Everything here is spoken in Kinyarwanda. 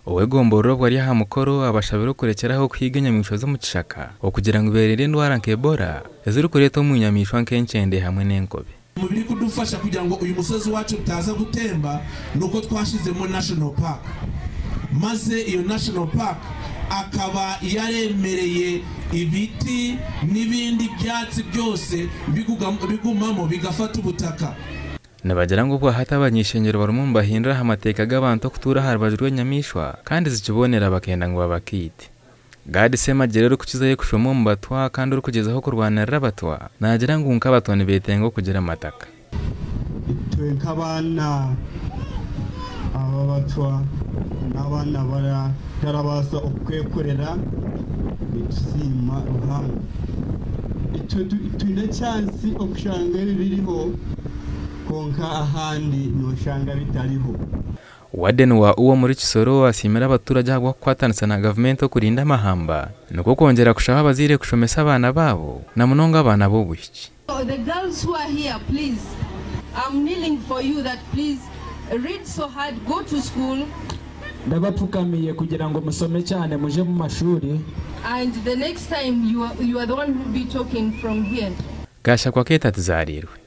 Uwegomboro bwari ha mukoro abashabiro kurekeraho kwiga nyamisho zo mu kishaka okugira ngo iberere ndwara nk'Ebola eziri kureto mu nyamishwa nk'encende hamwe n'enkobe. Mu biri kudufasha kugira ngo uyu musozi wacu utaza gutemba nuko twashizemo national park, maze iyo national park akaba yaremereye ibiti n'ibindi byatsi byose bigumamo bigafata ubutaka. Nabagira ngo bwa hatabanyishengero barumumba hindura amateka g'abantu kutura harbajwe nyamishwa kandi zikibonera bakenda ngo babakite. Gadi sema gerero kukizaye kushomo mbatwa kandi uri kugezaho kurwanira abatwa nagira ngo unkabatone betengo kugira amataka. Twe nk'abana aba batwa n'abana bara tarabasa okwekorera bitsima ruhanga. Tune chance okushanga biriho konka ahandi no shanga bitariho. Waden wa uwo muri Kisoro asimira abaturage hagwa kwatanisa na government okurinda amahamba nuko kongera kushaba bazire kushomesa abana babo na munonga abana bo bwiki. The girls who are here, please, I'm kneeling for you that please read so hard, go to school. Ndabapfukamiye kugira ngo musome cyane muje mu mashuri, and the next time you are the one who will be talking from here. Gasha kwa keta tuzarirwe.